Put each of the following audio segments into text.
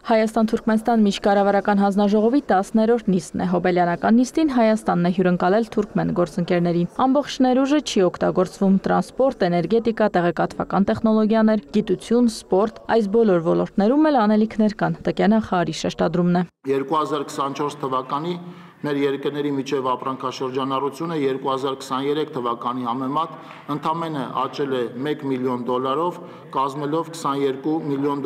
Հայաստան-Թուրքմենստան միջկառավարական հանձնաժողովի 10-րդ նիստն է։ Հոբելյանական նիստին Հայաստանն է հյուրընկալել թուրքմեն գործընկերներին։ Ամբողջ ներուժը չի օգտագործվում տրանսպորտ, էներգետիկա, տեղեկատվական տեխնոլոգիաներ, գիտություն, սպորտ, այս բոլոր ոլորտներում էլ անելիքներ կան։ Տիկյան Ախարի շեշտադրումն է։ 2024 թվականի մեր երկրների միջև ապրանքաշրջանառությունը 2023 թվականի համեմատ ընդամենը աճել է $1 միլիոն, կազմելով $22 միլիոն։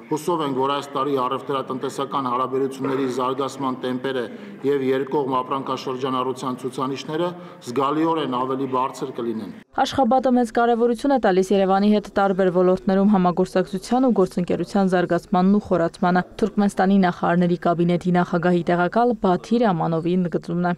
Հուսով ենք, որ այս տարի առևտրատնտեսական հարաբերությունների զարգացման տեմպերը եւ երկկողմ ապրանքաշրջանառության ցուցանիշները զգալիորեն ավելի բարձր կլինեն։ Աշխատանքը մեծ կարևորություն է տալիս Երևանի հետ տարբեր ոլորտներում համագործակցության ու գործընկերության զարգացմանն ու խորացմանը։ Թուրքմենստանի նախարարների կաբինետի նախագահի տեղակալ Բաթիր Ամանովի ընդգծումն է։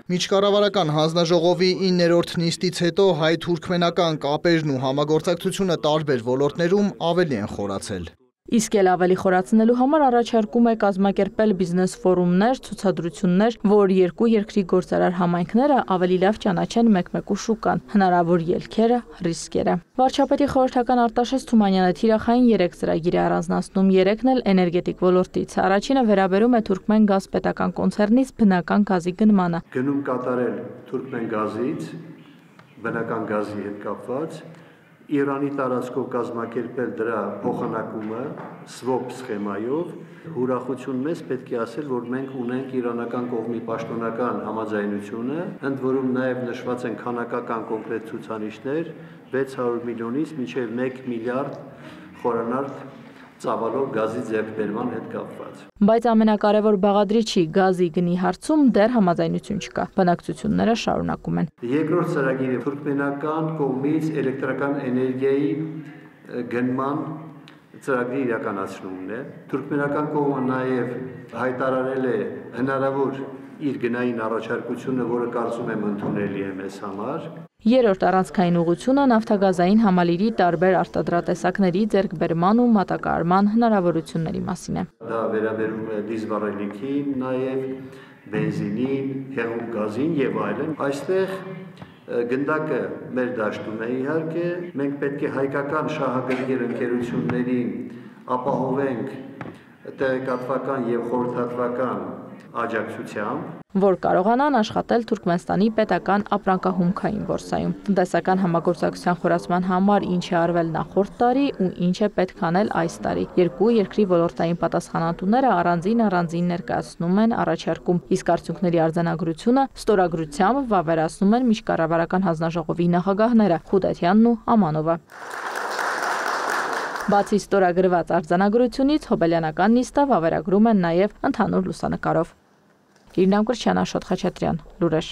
Միջկառավարական հանձնաժողովի 9-րդ նիստից հետո հայ-թուրքմենական կապերն ու համագործակցությունը տարբեր ոլորտներում ավելի են խորացել։ Իսկ էլ ավելի խորացնելու համար առաջարկում է կազմակերպել բիզնես ֆորումներ, ցուցադրություններ, որ երկու երկրի գործարար համայնքները ավելի լավ ճանաչեն մեկ-մեկու շուկան, հնարավոր ելքերը, ռիսկերը։ Վարչապետի խորհրդական Արտաշես Թումանյանը թիրախային 3 ծրագիր է առանձնացնում, 3-ն էլ էներգետիկ ոլորտից։ Առաջինը վերաբերում է Թուրքմեն գազ պետական կոնցեռնից բնական գազի գնմանը։ Գնում կատարել Թուրքմեն գազից բնական գազի հետ կապված Իրանի տարածքով կազմակերպել դրա փոխանակումը swap սխեմայով, ուրախություն մեզ պետք է ասել, որ մենք ունենք իրանական կողմի պաշտոնական համաձայնությունը, ընդ որում նաև նշված են քանակական կոնկրետ ցուցանիշներ 600 միլիոնից մինչև 1 միլիարդ խորանարդ ծավալով գազի ձեռքբերման հետ կապված։ Բայց ամենակարևոր բաղադրիչի գազի գնի հարցում դեռ համաձայնություն չկա։ Բանակցությունները շարունակում են։ Երկրորդ ծրագիրը թուրքմենական կողմից էլեկտրական էներգիայի գնման ծրագրի իրականացումն է։ Թուրքմենական կողմը նաև հայտարարել է հնարավոր իր գնային առաջարկությունը, որը կարծում եմ ընդունելի է մեզ համար։ Երրորդ առանցքային ուղղությունը նավթագազային համալիրի տարբեր արտադրատեսակների ձեռքբերման ու մատակարարման հնարավորությունների մասին է։ Դա վերաբերում է դիզվառելիքին, նաև բենզինին, հեղուկ գազին եւ այլն։ Այստեղ գնդակը մեր դաշտում է իհարկե, մենք պետք է հայկական շահագրգիռ ընկերություններին ապահովենք տեղեկատվական եւ խորհրդատվական աջակցությամբ, որ կարողանան աշխատել Թուրքմենստանի պետական ապրանքահումքային բորսայում։ Տնտեսական համագործակցության խորացման համար ինչ է արվել նախորդ տարի ու ինչ է պետք անել այս տարի։ Երկու երկրի ոլորտային պատասխանատուները առանձին ներկայացնում են առաջարկում, իսկ արդյունքների արձանագրությունը ստորագրությամբ վավերացնում են միջկառավարական հանձնաժողովի նախագահները Խուդատյանն ու Ամանովը։ Բացի ստորագրված արձանագրությունից հոբելյանական նիստը վավերագրում են նաև ընդհանուր լուսանկարով։ Իրնամ Կրչյան, Աշոտ Խաչատրյան, լուրեր։